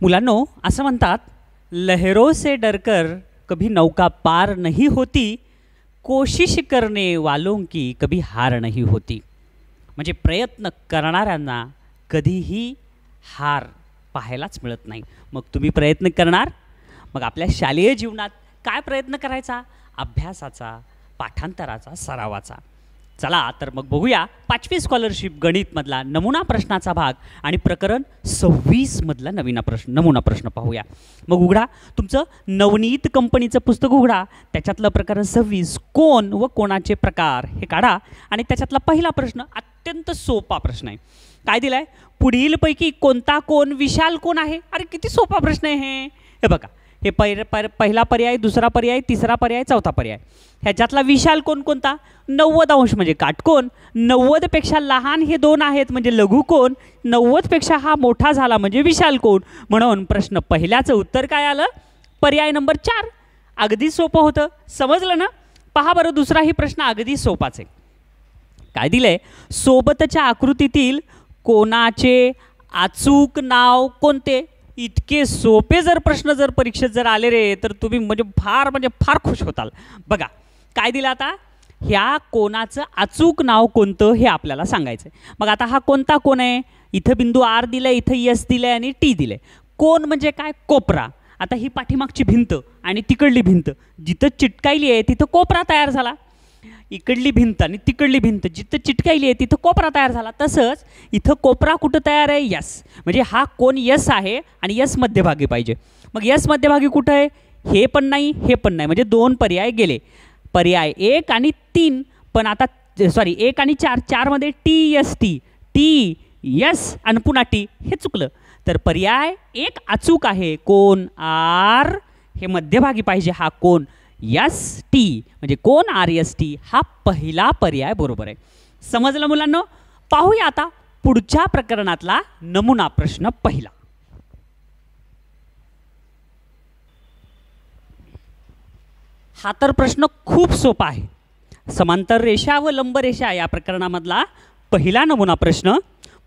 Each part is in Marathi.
मुलांनो, असं म्हणतात, लहरों से डरकर कभी नौका पार नहीं होती, कोशिश करने वालों की कभी हार नहीं होती. म्हणजे प्रयत्न करणाऱ्यांना कधीही हार पाहायलाच मिळत नाही. मग तुम्ही प्रयत्न करणार? मग आपल्या शालेय जीवनात काय प्रयत्न करायचा? अभ्यासाचा, पाठांतराचा, सरावाचा. चला तर मग बघूया 5वी स्कॉलरशिप गणितमधला नमुना प्रश्नाचा भाग आणि प्रकरण 26 मधला नमुना प्रश्न पाहूया. मग उघडा तुमचं नवनीत कंपनीचं पुस्तक, उघडा त्याच्यातलं प्रकरण 26 कोण व कोणाचे प्रकार हे काढा आणि त्याच्यातला पहिला प्रश्न अत्यंत सोपा प्रश्न आहे. काय दिलाय? पुढीलपैकी कोणता कोण विशाल कोण आहे? अरे किती सोपा प्रश्न आहे हे बघा. हे पहिला पर्याय, दुसरा पर्याय, तिसरा पर्याय, चौथा पर्याय. ह्याच्यातला विशाल कोण कोणता? 90 अंश म्हणजे काटकोन. 90 पेक्षा लहान हे दोन आहेत म्हणजे लघुकोन. 90 पेक्षा हा मोठा झाला म्हणजे विशाल कोन. म्हणून प्रश्न पहिल्याचं उत्तर काय आलं? पर्याय नंबर 4. अगदी सोपं होतं, समजलं ना? पहा बरं, दुसराही प्रश्न अगदी सोपाच आहे. काय दिलंय? सोबतच्या आकृतीतील कोणाचे अचूक नाव कोणते? इतके सोपे जर प्रश्न जर परीक्षेत जर आले रे तर तुम्ही म्हणजे फार खुश होताल. बघा काय दिलं आता? ह्या कोणाचं अचूक नाव कोणतं हे आपल्याला सांगायचं आहे. मग आता हा कोणता कोण आहे? इथं बिंदू आर दिलाय, इथं यस दिलंय आणि टी दिलंय. कोण म्हणजे काय? कोपरा. आता ही पाठीमागची भिंत आणि तिकडली भिंत जिथं चिटकायली आहे तिथं कोपरा तयार झाला. इकडली भिंत आणि तिकडली भिंत जिथं चिटकायली आहे तिथं कोपरा तयार झाला. तसंच इथं कोपरा कुठं तयार आहे? यस. म्हणजे हा कोण यस आहे आणि यस मध्यभागी पाहिजे. मग यस मध्यभागी कुठं आहे? हे पण नाही, हे पण नाही, म्हणजे 2 पर्याय गेले. पर्याय 1 आणि 3 पण आता 1 आणि 4, 4 मध्ये T yes T, T yes आणि पुन्हा टी, हे चुकलं. तर पर्याय 1 अचूक आहे. कोण आर हे मध्यभागी पाहिजे. हा कोण यस टी म्हणजे कोण आर यस टी हा पहिला पर्याय बरोबर आहे. समजलं मुलांनो? पाहूया आता पुढच्या प्रकरणातला नमुना प्रश्न पहिला. हा तर प्रश्न खूप सोपा आहे. समांतर रेषा व लंब रेषा या प्रकरणामधला पहिला नमुना प्रश्न.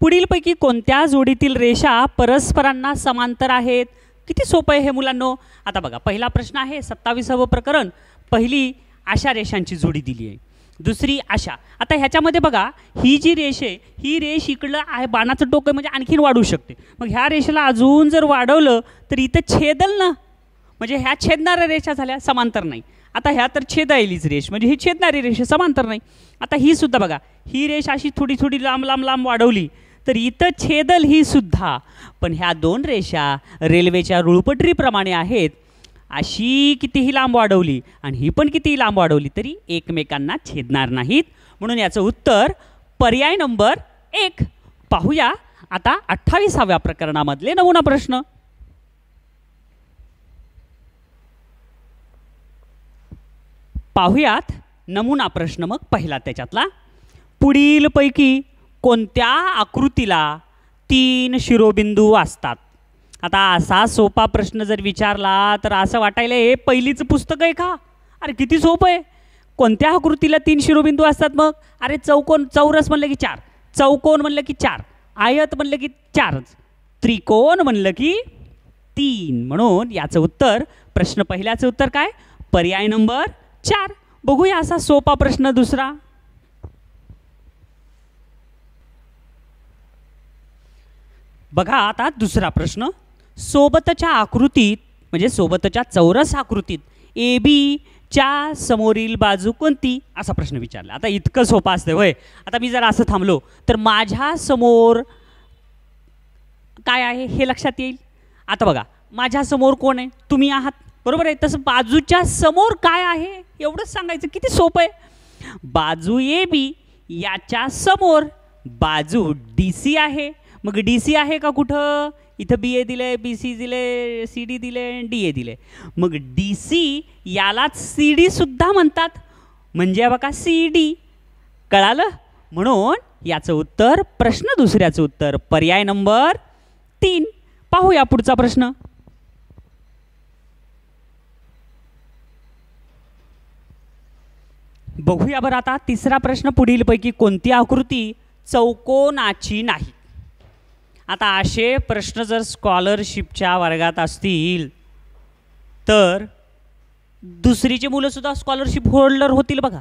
पुढीलपैकी कोणत्या जोडीतील रेषा परस्परांना समांतर आहेत? किती सोपं आहे हे मुलांनो. आता बघा पहिला प्रश्न आहे 27वे प्रकरण. पहिली अशा रेषांची जोडी दिली आहे, दुसरी अशा. आता ह्याच्यामध्ये बघा ही जी रेष आहे ही रेष इकडलं आहे, बाणाचं टोक म्हणजे आणखीन वाढू शकते. मग ह्या रेषेला अजून जर वाढवलं तर इथं छेदल ना, म्हणजे ह्या छेदणाऱ्या रेषा झाल्या, समांतर नाही. आता ह्या तर छेदायलीच रेष म्हणजे ही छेदणारी रेष समांतर नाही. आता ही सुद्धा बघा, ही रेष अशी थोडी थोडी लांब लांब लांब वाढवली तर इथं छेदल ही सुद्धा. पण ह्या 2 रेषा रेल्वेच्या रुळपटरीप्रमाणे आहेत. अशी कितीही लांब वाढवली आणि ही पण कितीही लांब वाढवली तरी एकमेकांना छेदणार नाहीत. म्हणून याचं उत्तर पर्याय नंबर 1. पाहूया आता 28व्या प्रकरणामधले नमुना प्रश्न. पाहुयात नमुना प्रश्न मग पहिला त्याच्यातला. पुढीलपैकी कोणत्या आकृतीला 3 शिरोबिंदू असतात? आता असा सोपा प्रश्न जर विचारला तर असं वाटायला हे पहिलीचं पुस्तक आहे का? अरे किती सोपं आहे. कोणत्या आकृतीला 3 शिरोबिंदू असतात? मग अरे चौकोन, चौरस म्हणलं की 4, चौकोन म्हणलं की 4, आयत म्हणलं की 4च, त्रिकोण म्हणलं की 3. म्हणून याचं उत्तर प्रश्न पहिल्याचं उत्तर काय? पर्याय नंबर 4. बघूया असा सोपा प्रश्न दुसरा. बघा आता दुसरा प्रश्न. सोबतच्या आकृतीत म्हणजे सोबतच्या चौरस आकृतीत ए बी च्या समोरील बाजू कोणती? असा प्रश्न विचारला. आता इतकं सोपं असतं होय. आता मी जर असं थांबलो तर माझ्या समोर काय आहे हे लक्षात येईल. आता बघा माझ्या समोर कोण आहे? तुम्ही आहात, बरोबर आहे. तसं बाजूच्या समोर काय आहे एवढंच सांगायचं. किती सोपं आहे. बाजू ए बी याच्या समोर बाजू डी सी आहे. मग डी सी आहे का कुठं? इथं बी ए दिले, बी सी दिले, सी डी दिले, डी ए दिले. मग डी सी यालाच सी डी सुद्धा म्हणतात. म्हणजे बघा सी डी. कळालं? म्हणून याचं उत्तर प्रश्न दुसऱ्याचं उत्तर पर्याय नंबर 3. पाहूया पुढचा प्रश्न. बघूया बरं आता तिसरा प्रश्न. पुढीलपैकी कोणती आकृती चौकोनाची नाही? आता असे प्रश्न जर स्कॉलरशिपच्या वर्गात असतील तर दुसरीची मुलंसुद्धा स्कॉलरशिप होल्डर होतील बघा.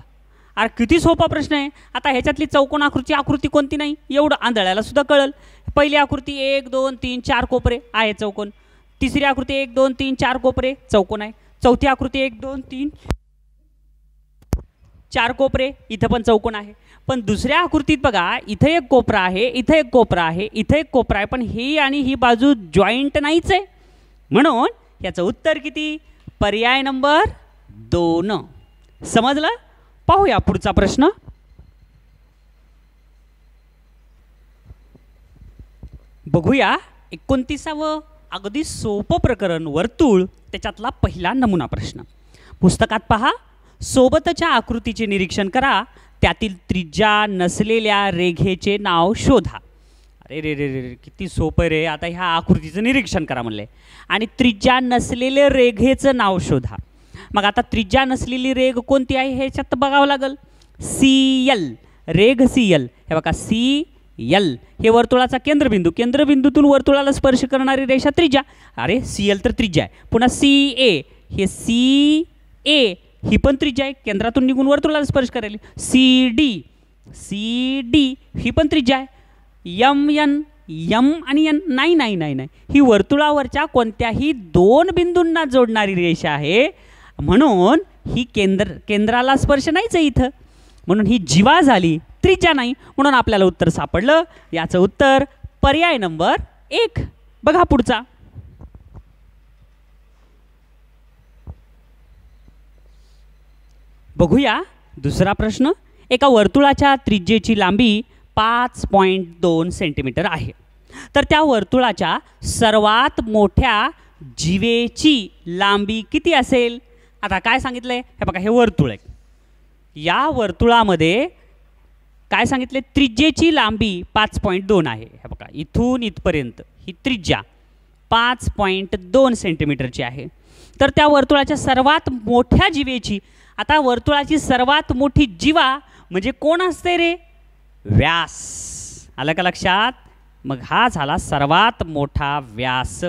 अरे किती सोपा प्रश्न आहे. आता ह्याच्यातली चौकोन आकृती कोणती नाही एवढं आंधळ्याला सुद्धा कळल. पहिली आकृती 1 2 3 4 कोपरे आहे चौकोन. तिसरी आकृती 1 2 3 4 कोपरे चौकोन आहे. चौथी आकृती 1 2 3 4 कोपरे इथं पण चौकोन आहे. पण दुसऱ्या आकृतीत बघा इथं एक कोपरा आहे, इथं एक कोपरा आहे, इथं एक कोपरा आहे, पण ही आणि ही बाजू जॉईंट नाहीच आहे. म्हणून याचं उत्तर किती? पर्याय नंबर 2. समजलं? पाहूया पुढचा प्रश्न. बघूया 29व अगदी सोपं प्रकरण वर्तुळ, त्याच्यातला पहिला नमुना प्रश्न. पुस्तकात पहा, सोबतच्या आकृतीचे निरीक्षण करा, त्यातील त्रिज्या नसलेल्या रेघेचे नाव शोधा. अरे रे रे रे किती सोपं रे. आता ह्या आकृतीचं निरीक्षण करा म्हणले आणि त्रिज्या नसलेले रेघेचं नाव शोधा. मग आता त्रिज्या नसलेली रेघ कोणती आहे ह्याच्यात बघावं लागेल. CL रेघ CL. हे बघा CL हे वर्तुळाचा केंद्रबिंदू, केंद्रबिंदूतून वर्तुळाला स्पर्श करणारी रेषा त्रिज्या. अरे CL तर त्रिज्या आहे. पुन्हा CA हे CA ही पण त्रिज्या आहे, केंद्रातून निघून वर्तुळाला स्पर्श करायला. CD ही पण त्रिज्या आहे. MN M आणि N नाही नाही नाही नाही ही वर्तुळावरच्या कोणत्याही 2 बिंदूंना जोडणारी रेषा आहे. म्हणून ही केंद्राला स्पर्श नाहीच आहे इथं. म्हणून ही जीवा झाली, त्रिज्या नाही. म्हणून आपल्याला उत्तर सापडलं. याचं उत्तर पर्याय नंबर 1. बघा पुढचा. बघूया दुसरा प्रश्न. एका वर्तुळाच्या त्रिज्येची लांबी 5.2 सेंटीमीटर आहे. तर त्या वर्तुळाच्या सर्वात मोठ्या जीवेची लांबी किती असेल? आता काय सांगितलंय? हे बघा हे वर्तुळ आहे. या वर्तुळामध्ये काय सांगितले? त्रिज्येची लांबी 5.2 आहे. हे बघा इथून इथपर्यंत ही त्रिज्या 5.2 सेंटीमीटरची आहे. तर त्या वर्तुळाच्या सर्वात मोठ्या जीवेची, आता वर्तुळाची सर्वात मोठी जीवा म्हणजे कोण असते रे? व्यास. आलं का लक्षात? मग हा झाला सर्वात मोठा व्यास.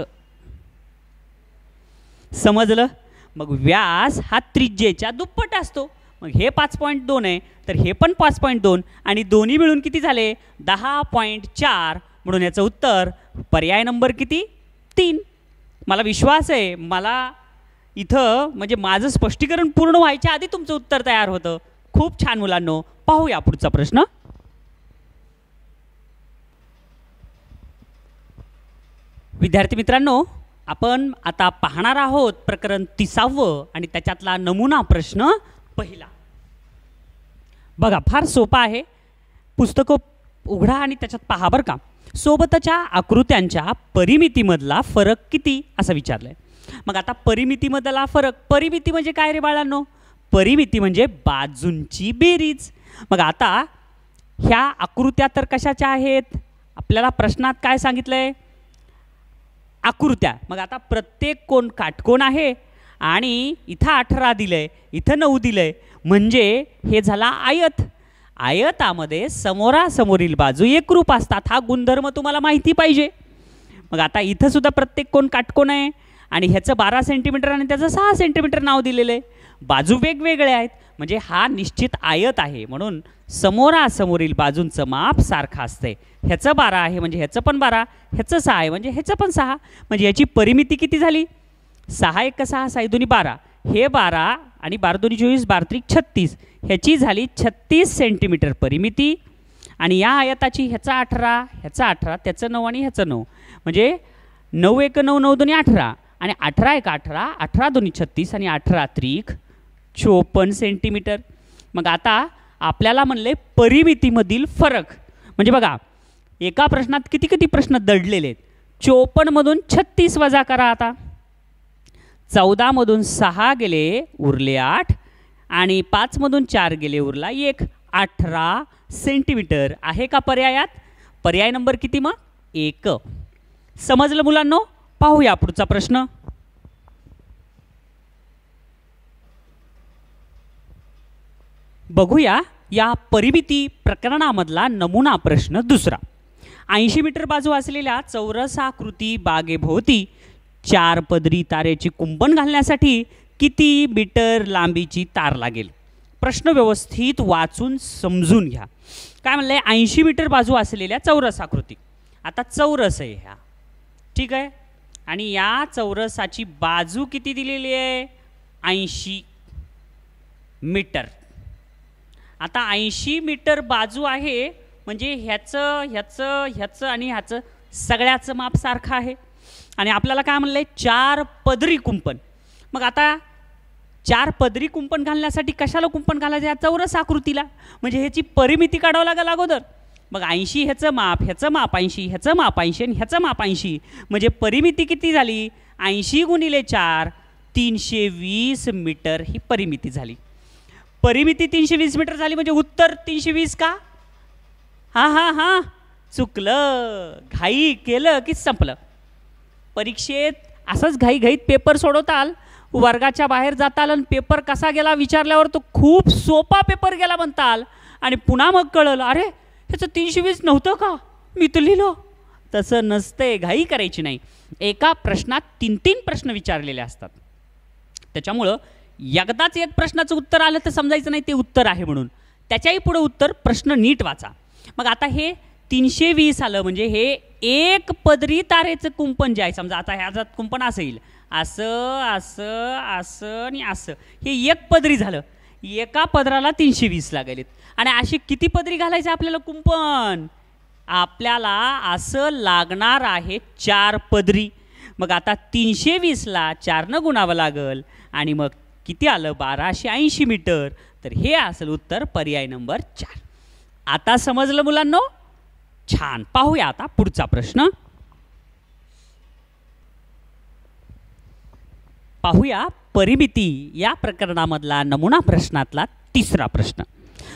समजलं? मग व्यास हा त्रिज्येच्या दुप्पट असतो. मग हे 5.2 आहे तर हे पण 5.2 आणि दोन्ही मिळून किती झाले? 10.4. म्हणून याचं उत्तर पर्याय नंबर किती? 3. मला विश्वास आहे मला इथं म्हणजे माझं स्पष्टीकरण पूर्ण व्हायच्या आधी तुमचं उत्तर तयार होतं. खूप छान मुलांनो. पाहूया पुढचा प्रश्न. विद्यार्थी मित्रांनो, आपण आता पाहणार आहोत प्रकरण 30व आणि त्याच्यातला नमुना प्रश्न पहिला. बघा फार सोपा आहे. पुस्तकं उघडा आणि त्याच्यात पहा बरं का. सोबतच्या आकृत्यांच्या परिमितीमधला फरक किती असं विचारलंय. मग आता परिमितीमधला फरक, परिमिती म्हणजे काय रे बाळांनो? परिमिती म्हणजे बाजूंची बेरीज. मग आता ह्या आकृत्या तर कशाच्या आहेत? आपल्याला प्रश्नात काय सांगितलंय? आकृत्या. मग आता प्रत्येक कोण काटकोन आहे आणि इथं 18 दिलंय, इथं 9 दिलंय, म्हणजे हे झाला आयत. आयतामध्ये समोरासमोरील बाजू एकरूप असतात. हा गुणधर्म तुम्हाला माहिती पाहिजे. मग आता इथं सुद्धा प्रत्येक कोण काटकोन आहे आणि ह्याचं 12 सेंटीमीटर आणि त्याचं 6 सेंटीमीटर नाव दिलेलं आहे. बाजू वेगवेगळ्या आहेत म्हणजे हा निश्चित आयत आहे. म्हणून समोरासमोरील बाजूंचं माप सारखं असते. ह्याचं 12 आहे म्हणजे ह्याचं पण 12, ह्याचं 6 आहे म्हणजे ह्याचं पण 6. म्हणजे याची परिमिती किती झाली? 6 1 6 6 2 12. हे 12 आणि 12 2 24 12 3 36. ह्याची झाली 36 सेंटीमीटर परिमिती. आणि या आयताची ह्याचा 18, ह्याचा 18, त्याचं 9 आणि ह्याचं 9. म्हणजे 9 1 9 9 2 18 आणि 18 1 18, 18 2 36 आणि 18 3 54 सेंटीमीटर. मग आता आपल्याला म्हणले परिमितीमधील फरक. म्हणजे बघा एका प्रश्नात किती किती प्रश्न दडलेले आहेत. 54 मधून 36 वजा करा. आता 14 मधून 6 गेले उरले 8 आणि 5 मधून 4 गेले उरला 1. 18 सेंटीमीटर आहे का पर्यायात? पर्याय नंबर किती मग? 1. समजलं मुलांनो? पाहूया पुढचा प्रश्न. बघूया या परिमिती प्रकरणामधला नमुना प्रश्न दुसरा. 80 मीटर बाजू असलेल्या चौरसाकृती बागेभोवती 4 पदरी तारेची कुंपण घालण्यासाठी किती मीटर लांबीची तार लागेल? प्रश्न व्यवस्थित वाचून समजून घ्या. काय म्हणलंय? 80 मीटर बाजू असलेल्या चौरसाकृती. आता चौरस आहे ह्या, ठीक आहे, आणि या चौरसाची बाजू किती दिलेली आहे? 80 मीटर. आता 80 मीटर बाजू आहे म्हणजे ह्याचं ह्याचं ह्याचं आणि ह्याचं सगळ्याचं माप सारखं आहे. आणि आपल्याला काय म्हणलंय? 4 पदरी कुंपण. मग आता 4 पदरी कुंपण घालण्यासाठी कशाला कुंपण घालायचं? या चौरस आकृतीला. म्हणजे ह्याची परिमिती काढावं लागेल अगोदर. मग 80 ह्याचं माप, ह्याचं माप 80, ह्याचं माप 80 आणि ह्याचं माप 80. म्हणजे परिमिती किती झाली? 80 गुणिले 4 320 मीटर ही परिमिती झाली. परिमिती 320 मीटर झाली म्हणजे उत्तर 320 का? हां हां हां, चुकलं. घाई केलं की संपलं. परीक्षेत असंच घाईघाईत पेपर सोडवताल, वर्गाच्या बाहेर जाताल आणि पेपर कसा गेला विचारल्यावर तो खूप सोपा पेपर गेला म्हणताल आणि पुन्हा मग कळलं, अरे ह्याचं 320 नव्हतं का, मी तर लिहिलं. तसं नसते, घाई करायची नाही. एका प्रश्नात 3-3 प्रश्न विचारलेले असतात. त्याच्यामुळं एकदाच एक प्रश्नाचं उत्तर आलं तर समजायचं नाही ते उत्तर आहे म्हणून. त्याच्याही पुढे उत्तर, प्रश्न नीट वाचा. मग आता हे 320 आलं म्हणजे हे एक पदरी तारेचं कुंपण जे आहे, समजा आता ह्याचं कुंपण असं येईल, असं असं असं आणि असं, हे एक पदरी झालं. एका पदराला 320 लागेल. आणि अशी किती पदरी घालायचं आपल्याला कुंपण? आपल्याला असं लागणार आहे 4 पदरी. मग आता 320ला 4 गुणावं लागल आणि मग किती आलं? 1280 मीटर. तर हे असेल उत्तर, पर्याय नंबर 4. आता समजलं मुलांनो? छान. पाहूया आता पुढचा प्रश्न. पाहूया परिमिती या प्रकरणामधला नमुना प्रश्नातला तिसरा प्रश्न.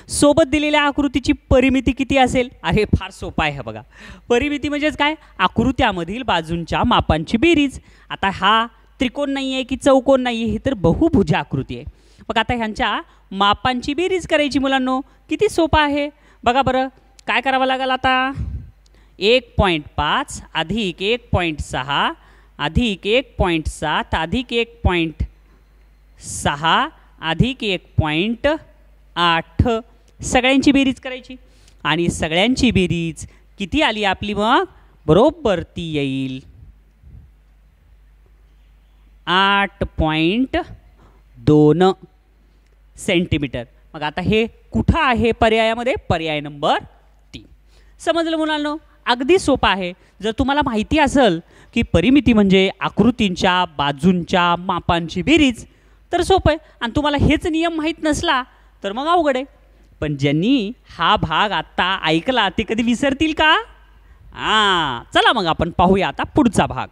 सोबत दिलेल्या आकृतीची परिमिती किती असेल? अरे फार सोपा आहे बघा. परिमिती म्हणजेच काय? आकृत्यामधील बाजूंच्या मापांची बेरीज. आता हा त्रिकोण नाही आहे की चौकोन नाही आहे, हे तर बहुभुज आकृती आहे. मग आता ह्यांच्या मापांची बेरीज करायची मुलांनो. किती सोपा आहे बघा बरं. काय करावं लागेल आता? 1.5 अधिक 1.6 अधिक 1.7 अधिक 1.6 अधिक 1.8 सगळ्यांची बेरीज करायची. आणि सगळ्यांची बेरीज किती आली आपली? मग बरोबर ती येईल 8.2 सेंटीमीटर. मग आता हे कुठं आहे पर्यायामध्ये? पर्याय नंबर 3. समजलं मुलांनो? अगदी सोपा आहे. जर तुम्हाला माहिती असेल की परिमिती म्हणजे आकृतींच्या बाजूंच्या मापांची बेरीज तर सोपं आहे. आणि तुम्हाला हेच नियम माहीत नसला तर मग अवघड आहे. पण ज्यांनी हा भाग आत्ता ऐकला ते कधी विसरतील का? चला मग आपण पाहूया आता पुढचा भाग.